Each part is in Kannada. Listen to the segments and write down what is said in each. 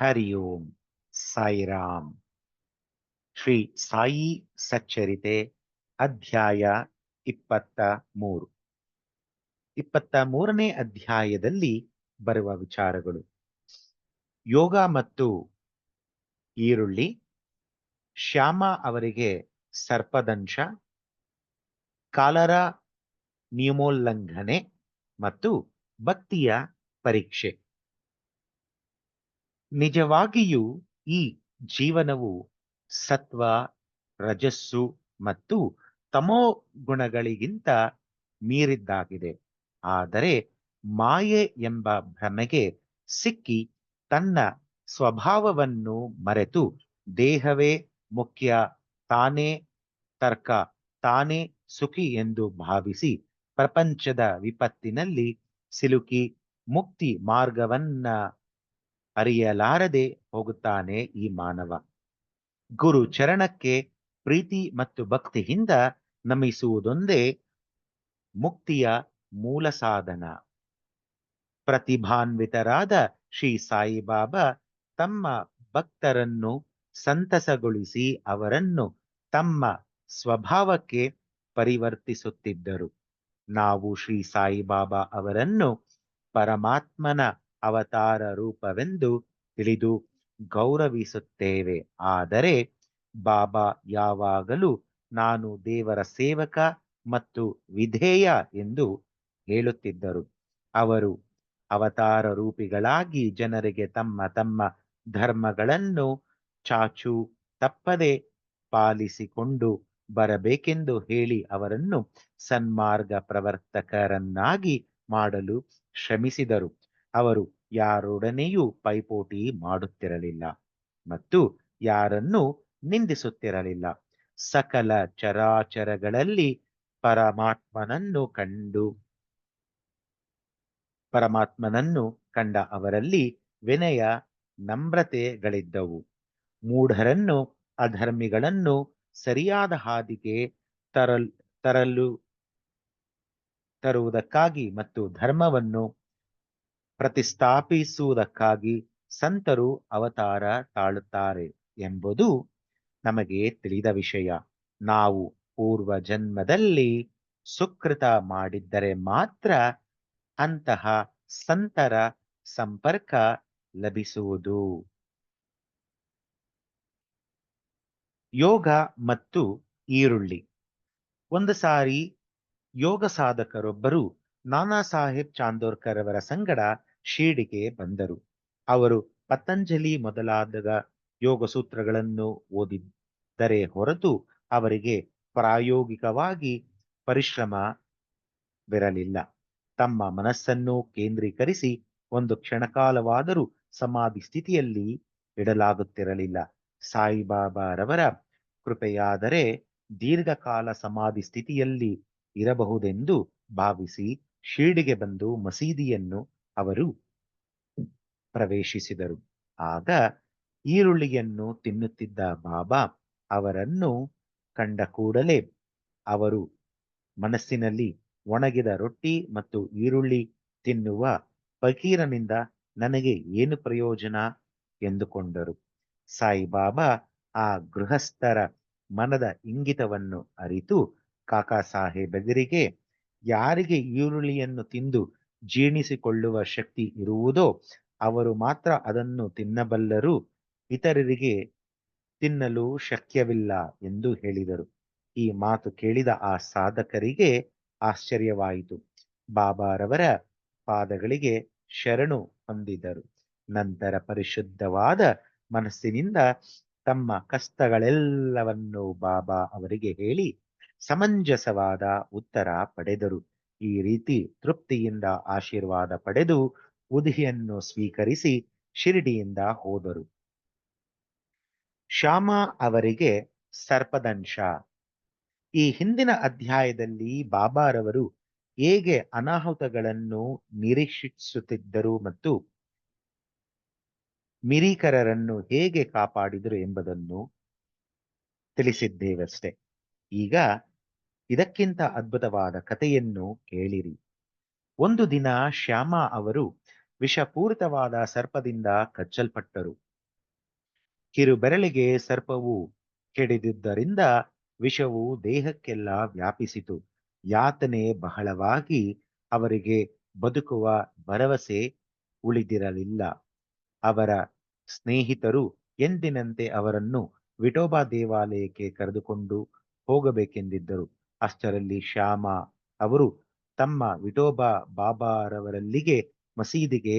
ಹರಿ ಓಂ ಸಾಯಿರಾಮ್. ಶ್ರೀ ಸಾಯಿ ಸಚ್ಚರಿತೆ ಅಧ್ಯಾಯ 23. 23ನೇ ಅಧ್ಯಾಯದಲ್ಲಿ ಬರುವ ವಿಚಾರಗಳು: ಯೋಗ ಮತ್ತು ಈರುಳ್ಳಿ, ಶ್ಯಾಮ ಅವರಿಗೆ ಸರ್ಪದಂಶ, ಕಾಲರ ನಿಯಮೋಲ್ಲಂಘನೆ ಮತ್ತು ಭಕ್ತಿಯ ಪರೀಕ್ಷೆ. ನಿಜವಾಗಿಯೂ ಈ ಜೀವನವು ಸತ್ವ, ರಜಸ್ಸು ಮತ್ತು ತಮೋ ಗುಣಗಳಿಗಿಂತ ಮೀರಿದ್ದಾಗಿದೆ. ಆದರೆ ಮಾಯೆ ಎಂಬ ಭ್ರಮೆಗೆ ಸಿಕ್ಕಿ ತನ್ನ ಸ್ವಭಾವವನ್ನು ಮರೆತು ದೇಹವೇ ಮುಖ್ಯ, ತಾನೇ ತರ್ಕ, ತಾನೇ ಸುಖಿ ಎಂದು ಭಾವಿಸಿ ಪ್ರಪಂಚದ ವಿಪತ್ತಿನಲ್ಲಿ ಸಿಲುಕಿ ಮುಕ್ತಿ ಮಾರ್ಗವನ್ನ ಅರಿಯಲಾರದೆ ಹೋಗುತ್ತಾನೆ ಈ ಮಾನವ. ಗುರು ಚರಣಕ್ಕೆ ಪ್ರೀತಿ ಮತ್ತು ಭಕ್ತಿಯಿಂದ ನಮಿಸುವುದೊಂದೇ ಮುಕ್ತಿಯ ಮೂಲ ಸಾಧನ. ಪ್ರತಿಭಾನ್ವಿತರಾದ ಶ್ರೀ ಸಾಯಿಬಾಬಾ ತಮ್ಮ ಭಕ್ತರನ್ನು ಸಂತಸಗೊಳಿಸಿ ಅವರನ್ನು ತಮ್ಮ ಸ್ವಭಾವಕ್ಕೆ ಪರಿವರ್ತಿಸುತ್ತಿದ್ದರು. ನಾವು ಶ್ರೀ ಸಾಯಿಬಾಬಾ ಅವರನ್ನು ಪರಮಾತ್ಮನ ಅವತಾರ ರೂಪವೆಂದು ತಿಳಿದು ಗೌರವಿಸುತ್ತೇವೆ. ಆದರೆ ಬಾಬಾ ಯಾವಾಗಲೂ ನಾನು ದೇವರ ಸೇವಕ ಮತ್ತು ವಿಧೇಯ ಎಂದು ಹೇಳುತ್ತಿದ್ದರು. ಅವರು ಅವತಾರ ರೂಪಿಗಳಾಗಿ ಜನರಿಗೆ ತಮ್ಮ ತಮ್ಮ ಧರ್ಮಗಳನ್ನು ಚಾಚು ತಪ್ಪದೆ ಪಾಲಿಸಿಕೊಂಡು ಬರಬೇಕೆಂದು ಹೇಳಿ ಅವರನ್ನು ಸನ್ಮಾರ್ಗ ಪ್ರವರ್ತಕರನ್ನಾಗಿ ಮಾಡಲು ಶ್ರಮಿಸಿದರು. ಅವರು ಯಾರೊಡನೆಯೂ ಪೈಪೋಟಿ ಮಾಡುತ್ತಿರಲಿಲ್ಲ ಮತ್ತು ಯಾರನ್ನೂ ನಿಂದಿಸುತ್ತಿರಲಿಲ್ಲ. ಸಕಲ ಚರಾಚರಗಳಲ್ಲಿ ಪರಮಾತ್ಮನನ್ನು ಕಂಡ ಅವರಲ್ಲಿ ವಿನಯ, ನಮ್ರತೆಗಳಿದ್ದವು. ಮೂಢರನ್ನು, ಅಧರ್ಮಿಗಳನ್ನು ಸರಿಯಾದ ಹಾದಿಗೆ ತರುವುದಕ್ಕಾಗಿ ಮತ್ತು ಧರ್ಮವನ್ನು ಪ್ರತಿಷ್ಠಾಪಿಸುವುದಕ್ಕಾಗಿ ಸಂತರು ಅವತಾರ ತಾಳುತ್ತಾರೆ ಎಂಬುದು ನಮಗೆ ತಿಳಿದ ವಿಷಯ. ನಾವು ಪೂರ್ವ ಜನ್ಮದಲ್ಲಿ ಸುಕೃತ ಮಾಡಿದ್ದರೆ ಮಾತ್ರ ಅಂತಹ ಸಂತರ ಸಂಪರ್ಕ ಲಭಿಸುವುದು. ಯೋಗ ಮತ್ತು ಈರುಳ್ಳಿ. ಒಂದು ಸಾರಿ ಯೋಗ ಸಾಧಕರೊಬ್ಬರು ನಾನಾ ಸಾಹೇಬ್ ಚಾಂದೋರ್ಕರ್ ಅವರ ಸಂಗಡ ಶಿರ್ಡಿಗೆ ಬಂದರು. ಅವರು ಪತಂಜಲಿ ಮೊದಲಾದ ಯೋಗ ಸೂತ್ರಗಳನ್ನು ಓದಿದ್ದರೇ ಹೊರತು ಅವರಿಗೆ ಪ್ರಾಯೋಗಿಕವಾಗಿ ಪರಿಶ್ರಮವಿರಲಿಲ್ಲ. ತಮ್ಮ ಮನಸ್ಸನ್ನು ಕೇಂದ್ರೀಕರಿಸಿ ಒಂದು ಕ್ಷಣಕಾಲವಾದರೂ ಸಮಾಧಿ ಸ್ಥಿತಿಯಲ್ಲಿ ಇಡಲಾಗುತ್ತಿರಲಿಲ್ಲ. ಸಾಯಿಬಾಬಾರವರ ಕೃಪೆಯಾದರೆ ದೀರ್ಘಕಾಲ ಸಮಾಧಿ ಸ್ಥಿತಿಯಲ್ಲಿ ಇರಬಹುದೆಂದು ಭಾವಿಸಿ ಶಿರ್ಡಿಗೆ ಬಂದು ಮಸೀದಿಯನ್ನು ಅವರು ಪ್ರವೇಶಿಸಿದರು. ಆಗ ಈರುಳ್ಳಿಯನ್ನು ತಿನ್ನುತ್ತಿದ್ದ ಬಾಬಾ ಅವರನ್ನು ಕಂಡ ಕೂಡಲೇ ಅವರು ಮನಸ್ಸಿನಲ್ಲಿ ಒಣಗಿದ ರೊಟ್ಟಿ ಮತ್ತು ಈರುಳ್ಳಿ ತಿನ್ನುವ ಫಕೀರನಿಂದ ನನಗೆ ಏನು ಪ್ರಯೋಜನ ಎಂದುಕೊಂಡರು. ಸಾಯಿಬಾಬಾ ಆ ಗೃಹಸ್ಥರ ಮನದ ಇಂಗಿತವನ್ನು ಅರಿತು ಕಾಕಾ ಸಾಹೇಬರಿಗೆ ಯಾರಿಗೆ ಈರುಳ್ಳಿಯನ್ನು ತಿಂದು ಜೀರ್ಣಿಸಿಕೊಳ್ಳುವ ಶಕ್ತಿ ಇರುವುದೋ ಅವರು ಮಾತ್ರ ಅದನ್ನು ತಿನ್ನಬಲ್ಲರು, ಇತರರಿಗೆ ತಿನ್ನಲು ಶಕ್ಯವಿಲ್ಲ ಎಂದು ಹೇಳಿದರು. ಈ ಮಾತು ಕೇಳಿದ ಆ ಸಾಧಕರಿಗೆ ಆಶ್ಚರ್ಯವಾಯಿತು. ಬಾಬಾರವರ ಪಾದಗಳಿಗೆ ಶರಣು ಹೊಂದಿದರು. ನಂತರ ಪರಿಶುದ್ಧವಾದ ಮನಸ್ಸಿನಿಂದ ತಮ್ಮ ಕಷ್ಟಗಳೆಲ್ಲವನ್ನು ಬಾಬಾ ಅವರಿಗೆ ಹೇಳಿ ಸಮಂಜಸವಾದ ಉತ್ತರ ಪಡೆದರು. ಈ ರೀತಿ ತೃಪ್ತಿಯಿಂದ ಆಶೀರ್ವಾದ ಪಡೆದು ಉದಿಯನ್ನು ಸ್ವೀಕರಿಸಿ ಶಿರ್ಡಿಯಿಂದ ಹೋದರು. ಶ್ಯಾಮ ಅವರಿಗೆ ಸರ್ಪದಂಶ. ಈ ಹಿಂದಿನ ಅಧ್ಯಾಯದಲ್ಲಿ ಬಾಬಾರವರು ಹೇಗೆ ಅನಾಹುತಗಳನ್ನು ನಿರೀಕ್ಷಿಸುತ್ತಿದ್ದರು ಮತ್ತು ಮಿರೀಕರರನ್ನು ಹೇಗೆ ಕಾಪಾಡಿದರು ಎಂಬುದನ್ನು ತಿಳಿಸಿದ್ದೇವಷ್ಟೆ. ಈಗ ಇದಕ್ಕಿಂತ ಅದ್ಭುತವಾದ ಕಥೆಯನ್ನು ಕೇಳಿರಿ. ಒಂದು ದಿನ ಶ್ಯಾಮ ಅವರು ವಿಷಪೂರಿತವಾದ ಸರ್ಪದಿಂದ ಕಚ್ಚಲ್ಪಟ್ಟರು. ಕಿರುಬೆರಳಿಗೆ ಸರ್ಪವು ಕೆಡಿದಿದ್ದರಿಂದ ವಿಷವು ದೇಹಕ್ಕೆಲ್ಲ ವ್ಯಾಪಿಸಿತು. ಯಾತನೆ ಬಹಳವಾಗಿ ಅವರಿಗೆ ಬದುಕುವ ಭರವಸೆ ಉಳಿದಿರಲಿಲ್ಲ. ಅವರ ಸ್ನೇಹಿತರು ಎಂದಿನಂತೆ ಅವರನ್ನು ವಿಠೋಬಾ ದೇವಾಲಯಕ್ಕೆ ಕರೆದುಕೊಂಡು ಹೋಗಬೇಕೆಂದಿದ್ದರು. ಅಷ್ಟರಲ್ಲಿ ಶ್ಯಾಮ ಅವರು ತಮ್ಮ ವಿಠೋಬಾ ಬಾಬಾರವರಲ್ಲಿಗೆ ಮಸೀದಿಗೆ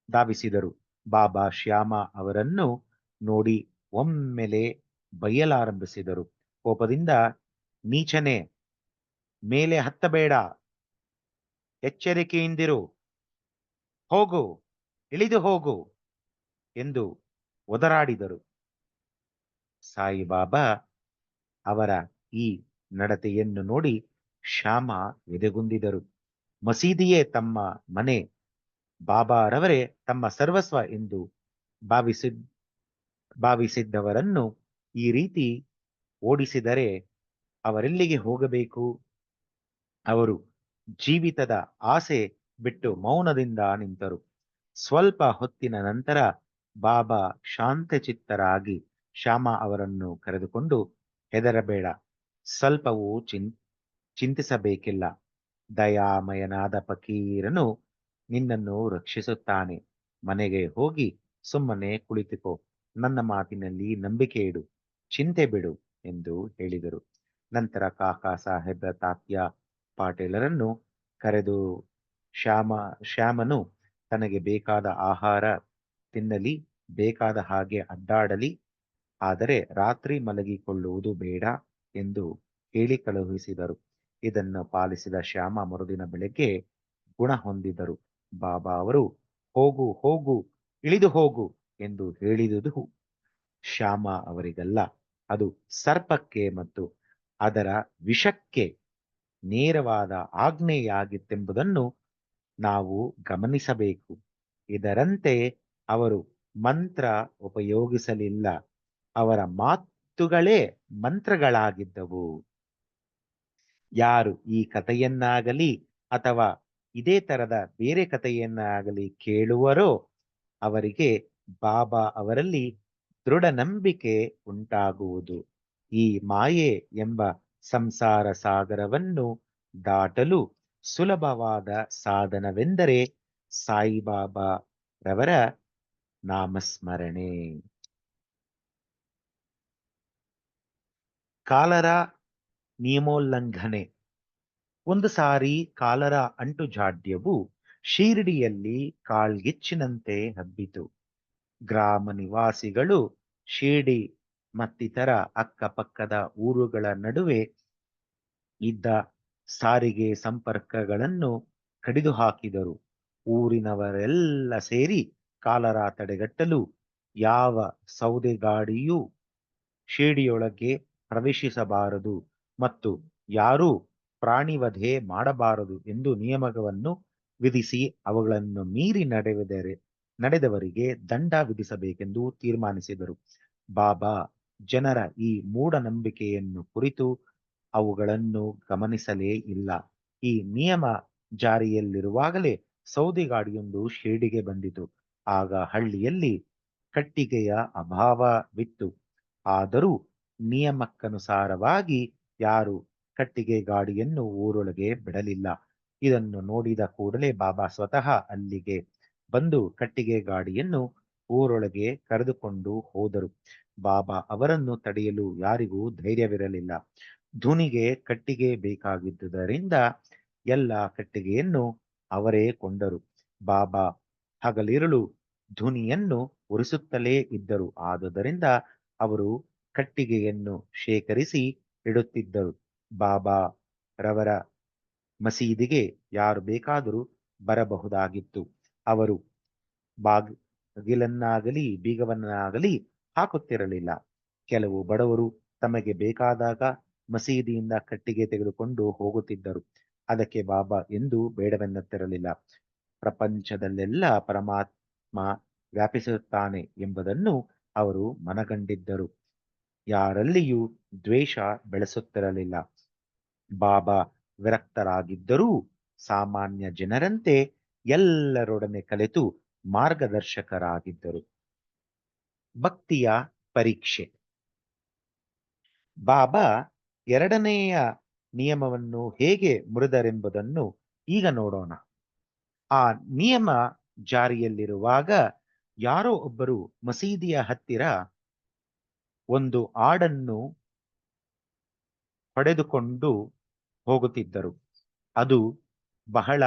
ಧಾವಿಸಿದರು. ಬಾಬಾ ಶ್ಯಾಮ ಅವರನ್ನು ನೋಡಿ ಒಮ್ಮೆಲೆ ಬೈಯಲಾರಂಭಿಸಿದರು. ಕೋಪದಿಂದ, ನೀಚನೆ, ಮೇಲೆ ಹತ್ತಬೇಡ, ಎಚ್ಚರಿಕೆಯಿಂದಿರು, ಹೋಗು, ಇಳಿದು ಹೋಗು ಎಂದು ಒದರಾಡಿದರು. ಸಾಯಿಬಾಬಾ ಅವರ ಈ ನಡತೆಯನ್ನು ನೋಡಿ ಶ್ಯಾಮ ಎದೆಗುಂದಿದರು. ಮಸೀದಿಯೇ ತಮ್ಮ ಮನೆ, ಬಾಬಾರವರೇ ತಮ್ಮ ಸರ್ವಸ್ವ ಎಂದು ಭಾವಿಸಿದ್ದವರನ್ನು ಈ ರೀತಿ ಓಡಿಸಿದರೆ ಅವರೆಲ್ಲಿಗೆ ಹೋಗಬೇಕು? ಅವರು ಜೀವಿತದ ಆಸೆ ಬಿಟ್ಟು ಮೌನದಿಂದ ನಿಂತರು. ಸ್ವಲ್ಪ ಹೊತ್ತಿನ ನಂತರ ಬಾಬಾ ಶಾಂತಚಿತ್ತರಾಗಿ ಶ್ಯಾಮ ಅವರನ್ನು ಕರೆದುಕೊಂಡು, ಹೆದರಬೇಡ, ಸ್ವಲ್ಪವೂ ಚಿಂತಿಸಬೇಕಿಲ್ಲ. ದಯಾಮಯನಾದ ಫಕೀರನು ನಿನ್ನನ್ನು ರಕ್ಷಿಸುತ್ತಾನೆ. ಮನೆಗೆ ಹೋಗಿ ಸುಮ್ಮನೆ ಕುಳಿತುಕೋ. ನನ್ನ ಮಾತಿನಲ್ಲಿ ನಂಬಿಕೆ ಇಡು, ಚಿಂತೆ ಬಿಡು ಎಂದು ಹೇಳಿದರು. ನಂತರ ಕಾಕಾ ಸಾಹೇಬ ತಾತ್ಯಾ ಪಾಟೀಲರನ್ನು ಕರೆದು ಶ್ಯಾಮನು ತನಗೆ ಬೇಕಾದ ಆಹಾರ ತಿನ್ನಲಿ, ಬೇಕಾದ ಹಾಗೆ ಅಡ್ಡಾಡಲಿ, ಆದರೆ ರಾತ್ರಿ ಮಲಗಿಕೊಳ್ಳುವುದು ಬೇಡ ಎಂದು ಹೇಳಿ ಕಳುಹಿಸಿದರು. ಇದನ್ನು ಪಾಲಿಸಿದ ಶ್ಯಾಮ ಮರುದಿನ ಬೆಳಗ್ಗೆ ಗುಣ ಹೊಂದಿದರು. ಬಾಬಾ ಅವರು ಹೋಗು ಹೋಗು, ಇಳಿದು ಹೋಗು ಎಂದು ಹೇಳಿದುದು ಶ್ಯಾಮ ಅವರಿಗಲ್ಲ, ಅದು ಸರ್ಪಕ್ಕೆ ಮತ್ತು ಅದರ ವಿಷಕ್ಕೆ ನೇರವಾದ ಆಜ್ಞೆಯಾಗಿತ್ತೆಂಬುದನ್ನು ನಾವು ಗಮನಿಸಬೇಕು. ಇದರಂತೆ ಅವರು ಮಂತ್ರ ಉಪಯೋಗಿಸಲಿಲ್ಲ, ಅವರ ಮಾತುಗಳೇ ಮಂತ್ರಗಳಾಗಿದ್ದವು. ಯಾರು ಈ ಕಥೆಯನ್ನಾಗಲಿ ಅಥವಾ ಇದೇ ತರದ ಬೇರೆ ಕಥೆಯನ್ನಾಗಲಿ ಕೇಳುವರೋ ಅವರಿಗೆ ಬಾಬಾ ಅವರಲ್ಲಿ ದೃಢ ನಂಬಿಕೆ ಉಂಟಾಗುವುದು. ಈ ಮಾಯೆ ಎಂಬ ಸಂಸಾರ ಸಾಗರವನ್ನು ದಾಟಲು ಸುಲಭವಾದ ಸಾಧನವೆಂದರೆ ಸಾಯಿಬಾಬಾ ರವರ ನಾಮಸ್ಮರಣೆ. ಕಾಲರ ನಿಯಮೋಲ್ಲಂಘನೆ. ಒಂದು ಸಾರಿ ಕಾಲರ ಅಂಟುಜಾಡ್ಯವು ಶಿರಡಿಯಲ್ಲಿ ಕಾಳ್ಗಿಚ್ಚಿನಂತೆ ಹಬ್ಬಿತು. ಗ್ರಾಮ ನಿವಾಸಿಗಳು ಶಿರಡಿ ಮತ್ತಿತರ ಅಕ್ಕಪಕ್ಕದ ಊರುಗಳ ನಡುವೆ ಇದ್ದ ಸಾರಿಗೆ ಸಂಪರ್ಕಗಳನ್ನು ಕಡಿದು ಹಾಕಿದರು. ಊರಿನವರೆಲ್ಲ ಸೇರಿ ಕಾಲರ ತಡೆಗಟ್ಟಲು ಯಾವ ಸೌದೆಗಾಡಿಯೂ ಶಿರಡಿಯೊಳಗೆ ಪ್ರವೇಶಿಸಬಾರದು ಮತ್ತು ಯಾರೂ ಪ್ರಾಣಿವಧೆ ಮಾಡಬಾರದು ಎಂದು ನಿಯಮವನ್ನು ವಿಧಿಸಿ ಅವುಗಳನ್ನು ಮೀರಿ ನಡೆದವರಿಗೆ ದಂಡ ವಿಧಿಸಬೇಕೆಂದು ತೀರ್ಮಾನಿಸಿದರು. ಬಾಬಾ ಜನರ ಈ ಮೂಢನಂಬಿಕೆಯನ್ನು ಕುರಿತು ಅವುಗಳನ್ನು ಗಮನಿಸಲೇ ಇಲ್ಲ. ಈ ನಿಯಮ ಜಾರಿಯಲ್ಲಿರುವಾಗಲೇ ಸೌದೆಗಾಡಿಯೊಂದು ಶಿರಡಿಗೆ ಬಂದಿತು. ಆಗ ಹಳ್ಳಿಯಲ್ಲಿ ಕಟ್ಟಿಗೆಯ ಅಭಾವವಿತ್ತು. ಆದರೂ ನಿಯಮಕ್ಕನುಸಾರವಾಗಿ ಯಾರು ಕಟ್ಟಿಗೆ ಗಾಡಿಯನ್ನು ಊರೊಳಗೆ ಬಿಡಲಿಲ್ಲ. ಇದನ್ನು ನೋಡಿದ ಕೂಡಲೇ ಬಾಬಾ ಸ್ವತಃ ಅಲ್ಲಿಗೆ ಬಂದು ಕಟ್ಟಿಗೆ ಗಾಡಿಯನ್ನು ಊರೊಳಗೆ ಕರೆದುಕೊಂಡು ಹೋದರು. ಬಾಬಾ ಅವರನ್ನು ತಡೆಯಲು ಯಾರಿಗೂ ಧೈರ್ಯವಿರಲಿಲ್ಲ. ಧುನಿಗೆ ಕಟ್ಟಿಗೆ ಬೇಕಾಗಿದ್ದುದರಿಂದ ಎಲ್ಲ ಕಟ್ಟಿಗೆಯನ್ನು ಅವರೇ ಕೊಂಡರು. ಬಾಬಾ ಹಗಲಿರುಳು ಧುನಿಯನ್ನು ಉರಿಸುತ್ತಲೇ ಇದ್ದರು. ಆದುದರಿಂದ ಅವರು ಕಟ್ಟಿಗೆಯನ್ನು ಶೇಖರಿಸಿ ಇಡುತ್ತಿದ್ದರು. ಬಾಬಾ ರವರ ಮಸೀದಿಗೆ ಯಾರು ಬೇಕಾದರೂ ಬರಬಹುದಾಗಿತ್ತು. ಅವರು ಬಾಗಿಲನ್ನಾಗಲಿ ಬೀಗವನ್ನಾಗಲಿ ಹಾಕುತ್ತಿರಲಿಲ್ಲ. ಕೆಲವು ಬಡವರು ತಮಗೆ ಬೇಕಾದಾಗ ಮಸೀದಿಯಿಂದ ಕಟ್ಟಿಗೆ ತೆಗೆದುಕೊಂಡು ಹೋಗುತ್ತಿದ್ದರು. ಅದಕ್ಕೆ ಬಾಬಾ ಎಂದೂ ಬೇಡವೆನ್ನುತ್ತಿರಲಿಲ್ಲ. ಪ್ರಪಂಚದಲ್ಲೆಲ್ಲ ಪರಮಾತ್ಮ ವ್ಯಾಪಿಸುತ್ತಾನೆ ಎಂಬುದನ್ನು ಅವರು ಮನಗಂಡಿದ್ದರು. ಯಾರಲ್ಲಿಯೂ ದ್ವೇಷ ಬೆಳೆಸುತ್ತಿರಲಿಲ್ಲ. ಬಾಬಾ ವಿರಕ್ತರಾಗಿದ್ದರೂ ಸಾಮಾನ್ಯ ಜನರಂತೆ ಎಲ್ಲರೊಡನೆ ಕಲೆತು ಮಾರ್ಗದರ್ಶಕರಾಗಿದ್ದರು. ಭಕ್ತಿಯ ಪರೀಕ್ಷೆ. ಬಾಬಾ ಎರಡನೆಯ ನಿಯಮವನ್ನು ಹೇಗೆ ಮುರಿದರೆಂಬುದನ್ನು ಈಗ ನೋಡೋಣ. ಆ ನಿಯಮ ಜಾರಿಯಲ್ಲಿರುವಾಗ ಯಾರೋ ಒಬ್ಬರು ಮಸೀದಿಯ ಹತ್ತಿರ ಒಂದು ಆಡನ್ನು ಹೊಡೆದುಕೊಂಡು ಹೋಗುತ್ತಿದ್ದರು. ಅದು ಬಹಳ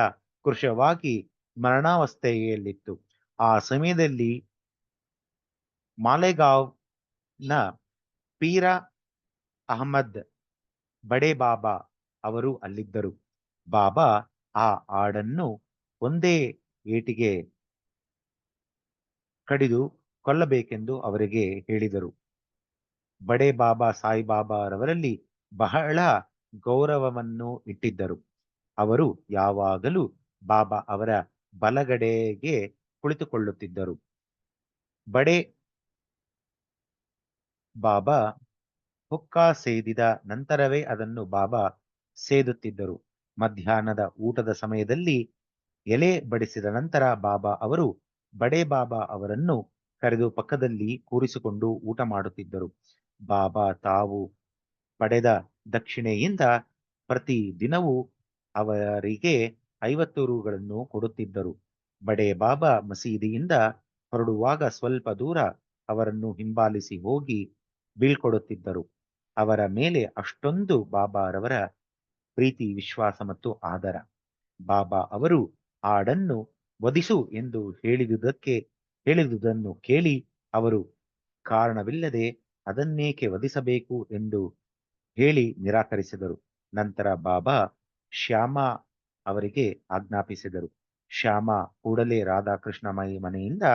ಕೃಶವಾಗಿ ಮರಣಾವಸ್ಥೆಯಲ್ಲಿತ್ತು. ಆ ಸಮಯದಲ್ಲಿ ಮಾಲೆಗಾವ್‌ನ ಪೀರ ಅಹಮದ್ ಬಡೆ ಬಾಬಾ ಅವರು ಅಲ್ಲಿದ್ದರು. ಬಾಬಾ ಆ ಆಡನ್ನು ಒಂದೇ ಏಟಿಗೆ ಕಡಿದು ಕೊಲ್ಲಬೇಕೆಂದು ಅವರಿಗೆ ಹೇಳಿದರು. ಬಡೆ ಬಾಬಾ ಸಾಯಿಬಾಬಾರವರಲ್ಲಿ ಬಹಳ ಗೌರವವನ್ನು ಇಟ್ಟಿದ್ದರು. ಅವರು ಯಾವಾಗಲೂ ಬಾಬಾ ಅವರ ಬಲಗಡೆಗೆ ಕುಳಿತುಕೊಳ್ಳುತ್ತಿದ್ದರು. ಬಡೆ ಬಾಬಾ ಹುಕ್ಕಾ ಸೇದಿದ ನಂತರವೇ ಅದನ್ನು ಬಾಬಾ ಸೇದುತ್ತಿದ್ದರು. ಮಧ್ಯಾಹ್ನದ ಊಟದ ಸಮಯದಲ್ಲಿ ಎಲೆ ಬಡಿಸಿದ ನಂತರ ಬಾಬಾ ಅವರು ಬಡೆ ಬಾಬಾ ಅವರನ್ನು ಕರೆದು ಪಕ್ಕದಲ್ಲಿ ಕೂರಿಸಿಕೊಂಡು ಊಟ ಮಾಡುತ್ತಿದ್ದರು. ಬಾಬಾ ತಾವು ಪಡೆದ ದಕ್ಷಿಣೆಯಿಂದ ಪ್ರತಿ ದಿನವೂ ಅವರಿಗೆ 50 ರೂಗಳನ್ನು ಕೊಡುತ್ತಿದ್ದರು. ಬಡೆ ಬಾಬಾ ಮಸೀದಿಯಿಂದ ಹೊರಡುವಾಗ ಸ್ವಲ್ಪ ದೂರ ಅವರನ್ನು ಹಿಂಬಾಲಿಸಿ ಹೋಗಿ ಬೀಳ್ಕೊಡುತ್ತಿದ್ದರು. ಅವರ ಮೇಲೆ ಅಷ್ಟೊಂದು ಬಾಬಾರವರ ಪ್ರೀತಿ, ವಿಶ್ವಾಸ ಮತ್ತು ಆದರ. ಬಾಬಾ ಅವರು ಆಡನ್ನು ವಧಿಸು ಎಂದು ಹೇಳಿದುದನ್ನು ಕೇಳಿ ಅವರು ಕಾರಣವಿಲ್ಲದೆ ಅದನ್ನೇಕೆ ವಧಿಸಬೇಕು ಎಂದು ಹೇಳಿ ನಿರಾಕರಿಸಿದರು. ನಂತರ ಬಾಬಾ ಶ್ಯಾಮ ಅವರಿಗೆ ಆಜ್ಞಾಪಿಸಿದರು. ಶ್ಯಾಮ ಕೂಡಲೇ ರಾಧಾಕೃಷ್ಣ ಮನೆಯಿಂದ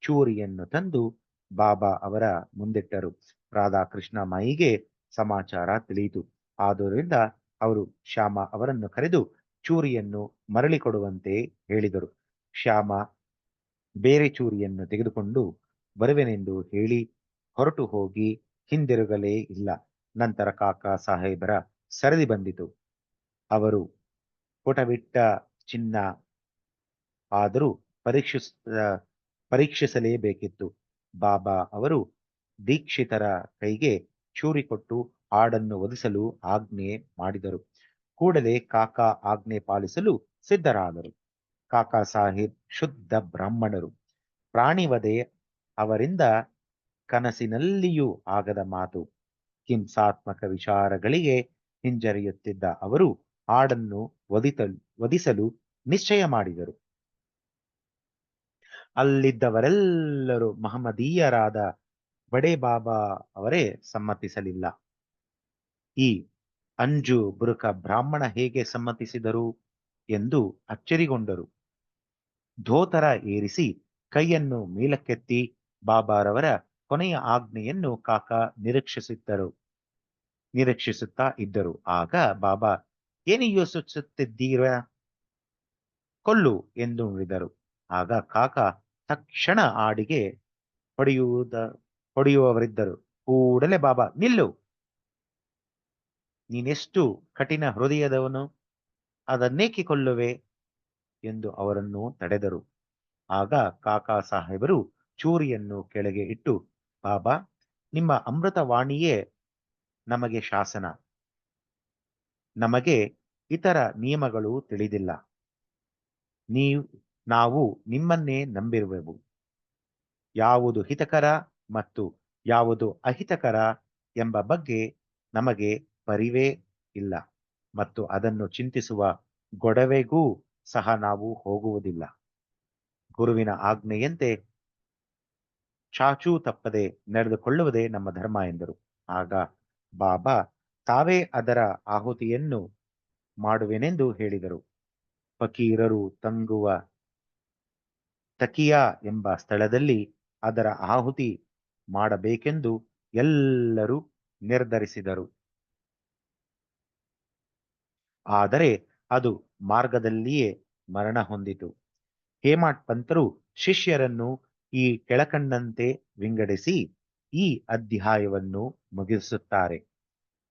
ಚೂರಿಯನ್ನು ತಂದು ಬಾಬಾ ಅವರ ಮುಂದಿಟ್ಟರು. ರಾಧಾಕೃಷ್ಣ ಮಾಯಿಗೆ ಸಮಾಚಾರ ತಿಳಿಯಿತು. ಆದ್ದರಿಂದ ಅವರು ಶ್ಯಾಮ ಅವರನ್ನು ಕರೆದು ಚೂರಿಯನ್ನು ಮರಳಿ ಕೊಡುವಂತೆ ಹೇಳಿದರು. ಶ್ಯಾಮ ಬೇರೆ ಚೂರಿಯನ್ನು ತೆಗೆದುಕೊಂಡು ಬರುವೆನೆಂದು ಹೇಳಿ ಹೊರಟು ಹೋಗಿ ಹಿಂದಿರುಗಲೇ ಇಲ್ಲ. ನಂತರ ಕಾಕಾ ಸಾಹೇಬರ ಸರದಿ ಬಂದಿತು. ಅವರು ಪುಟವಿಟ್ಟ ಚಿನ್ನ ಆದರೂ ಪರೀಕ್ಷಿಸಲೇಬೇಕಿತ್ತು. ಬಾಬಾ ಅವರು ದೀಕ್ಷಿತರ ಕೈಗೆ ಚೂರಿ ಕೊಟ್ಟು ಆಡನ್ನು ವಧಿಸಲು ಆಜ್ಞೆ ಮಾಡಿದರು. ಕೂಡಲೇ ಕಾಕಾ ಆಜ್ಞೆ ಪಾಲಿಸಲು ಸಿದ್ಧರಾದರು. ಕಾಕಾ ಸಾಹೇಬ್ ಶುದ್ಧ ಬ್ರಾಹ್ಮಣರು. ಪ್ರಾಣಿವಧೆ ಅವರಿಂದ ಕನಸಿನಲ್ಲಿಯೂ ಆಗದ ಮಾತು. ಹಿಂಸಾತ್ಮಕ ವಿಚಾರಗಳಿಗೆ ಹಿಂಜರಿಯುತ್ತಿದ್ದ ಅವರು ಆಡನ್ನು ವಧಿಸಲು ನಿಶ್ಚಯ ಮಾಡಿದರು. ಅಲ್ಲಿದ್ದವರೆಲ್ಲರೂ ಮಹಮ್ಮದೀಯರಾದ ಬಡೆ ಬಾಬಾ ಅವರೇ ಸಮ್ಮತಿಸಲಿಲ್ಲ. ಈ ಅಂಜು ಬುರುಕ ಬ್ರಾಹ್ಮಣ ಹೇಗೆ ಸಮ್ಮತಿಸಿದರು ಎಂದು ಅಚ್ಚರಿಗೊಂಡರು. ಧೋತರ ಏರಿಸಿ ಕೈಯನ್ನು ಮೇಲಕ್ಕೆತ್ತಿ ಬಾಬಾರವರ ಕೊನೆಯ ಆಜ್ಞೆಯನ್ನು ಕಾಕಾ ನಿರೀಕ್ಷಿಸುತ್ತಾ ಇದ್ದರು. ಆಗ ಬಾಬಾ ಏನು ಯೋಚಿಸುತ್ತಿದ್ದೀರ, ಕೊಲ್ಲು ಎಂದು ನುಡಿದರು. ಆಗ ಕಾಕಾ ತಕ್ಷಣ ಆಡಿಗೆ ಹೊಡೆಯುವವರಿದ್ದರು. ಕೂಡಲೇ ಬಾಬಾ ನಿಲ್ಲು, ನೀನೆಷ್ಟು ಕಠಿಣ ಹೃದಯದವನು, ಅದನ್ನೇಕೆ ಕೊಲ್ಲುವೆ ಎಂದು ಅವರನ್ನು ತಡೆದರು. ಆಗ ಕಾಕಾ ಸಾಹೇಬರು ಚೂರಿಯನ್ನು ಕೆಳಗೆ ಇಟ್ಟು, ಬಾಬಾ, ನಿಮ್ಮ ಅಮೃತವಾಣಿಯೇ ನಮಗೆ ಶಾಸನ. ನಮಗೆ ಇತರ ನಿಯಮಗಳು ತಿಳಿದಿಲ್ಲ. ನಾವು ನಿಮ್ಮನ್ನೇ ನಂಬಿರುವೆವು. ಯಾವುದು ಹಿತಕರ ಮತ್ತು ಯಾವುದು ಅಹಿತಕರ ಎಂಬ ಬಗ್ಗೆ ನಮಗೆ ಪರಿವೇ ಇಲ್ಲ ಮತ್ತು ಅದನ್ನು ಚಿಂತಿಸುವ ಗೊಡವೆಗೂ ಸಹ ನಾವು ಹೋಗುವುದಿಲ್ಲ. ಗುರುವಿನ ಆಜ್ಞೆಯಂತೆ ಚಾಚೂ ತಪ್ಪದೆ ನಡೆದುಕೊಳ್ಳುವುದೇ ನಮ್ಮ ಧರ್ಮ ಎಂದರು. ಆಗ ಬಾಬಾ ತಾವೇ ಅದರ ಆಹುತಿಯನ್ನು ಮಾಡುವೆನೆಂದು ಹೇಳಿದರು. ಫಕೀರರು ತಂಗುವ ತಕಿಯಾ ಎಂಬ ಸ್ಥಳದಲ್ಲಿ ಅದರ ಆಹುತಿ ಮಾಡಬೇಕೆಂದು ಎಲ್ಲರೂ ನಿರ್ಧರಿಸಿದರು. ಆದರೆ ಅದು ಮಾರ್ಗದಲ್ಲಿಯೇ ಮರಣ ಹೊಂದಿತು. ಹೇಮಾಡ್ ಪಂತರು ಶಿಷ್ಯರನ್ನು ಈ ಕೆಳಕಂಡಂತೆ ವಿಂಗಡಿಸಿ ಈ ಅಧ್ಯಾಯವನ್ನು ಮುಗಿಸುತ್ತಾರೆ.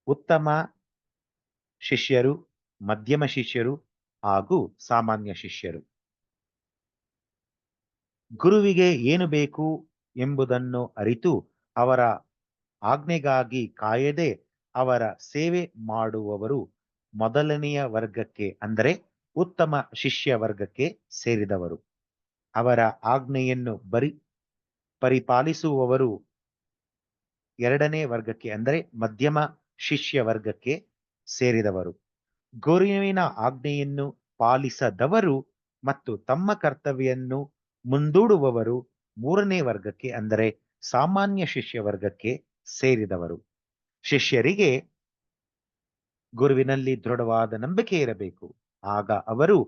ಉತ್ತಮ ಶಿಷ್ಯರು, ಮಧ್ಯಮ ಶಿಷ್ಯರು ಹಾಗೂ ಸಾಮಾನ್ಯ ಶಿಷ್ಯರು. ಗುರುವಿಗೆ ಏನು ಬೇಕು ಎಂಬುದನ್ನು ಅರಿತು ಅವರ ಆಜ್ಞೆಗಾಗಿ ಕಾಯದೆ ಅವರ ಸೇವೆ ಮಾಡುವವರು ಮೊದಲನೆಯ ವರ್ಗಕ್ಕೆ ಅಂದರೆ ಉತ್ತಮ ಶಿಷ್ಯ ವರ್ಗಕ್ಕೆ ಸೇರಿದವರು. ಅವರ ಆಜ್ಞೆಯನ್ನು ಪರಿಪಾಲಿಸುವವರು ಎರಡನೇ ವರ್ಗಕ್ಕೆ ಅಂದರೆ ಮಧ್ಯಮ ಶಿಷ್ಯ ವರ್ಗಕ್ಕೆ ಸೇರಿದವರು. ಗುರುವಿನ ಆಜ್ಞೆಯನ್ನು ಪಾಲಿಸದವರು ಮತ್ತು ತಮ್ಮ ಕರ್ತವ್ಯವನ್ನು ಮುಂದೂಡುವವರು ಮೂರನೇ ವರ್ಗಕ್ಕೆ ಅಂದರೆ ಸಾಮಾನ್ಯ ಶಿಷ್ಯ ವರ್ಗಕ್ಕೆ ಸೇರಿದವರು. ಶಿಷ್ಯರಿಗೆ ಗುರುವಿನಲ್ಲಿ ದೃಢವಾದ ನಂಬಿಕೆ ಇರಬೇಕು. ಆಗ ಅವರು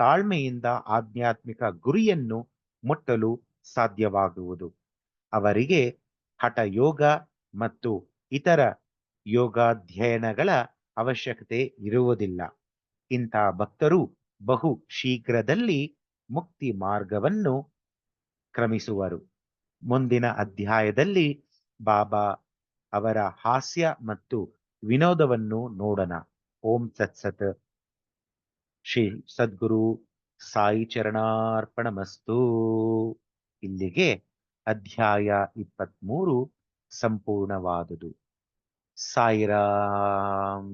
ತಾಳ್ಮೆಯಿಂದ ಆಧ್ಯಾತ್ಮಿಕ ಗುರಿಯನ್ನು ಮುಟ್ಟಲು ಸಾಧ್ಯವಾಗುವುದು. ಅವರಿಗೆ ಹಠಯೋಗ ಮತ್ತು ಇತರ ಯೋಗಾಧ್ಯಯನಗಳ ಅವಶ್ಯಕತೆ ಇರುವುದಿಲ್ಲ. ಇಂಥ ಭಕ್ತರು ಬಹು ಶೀಘ್ರದಲ್ಲಿ ಮುಕ್ತಿ ಮಾರ್ಗವನ್ನು ಕ್ರಮಿಸುವರು. ಮುಂದಿನ ಅಧ್ಯಾಯದಲ್ಲಿ ಬಾಬಾ ಅವರ ಹಾಸ್ಯ ಮತ್ತು ವಿನೋದವನ್ನು ನೋಡೋಣ. ಓಂ ತತ್ಸತ್. ಶ್ರೀ ಸದ್ಗುರು ಸಾಯಿ ಚರಣಾರ್ಪಣಮಸ್ತು. ಇಲ್ಲಿಗೆ ಅಧ್ಯಾಯ 23 ಸಂಪೂರ್ಣವಾದುದು. ಸಾಯಿರಾಮ್.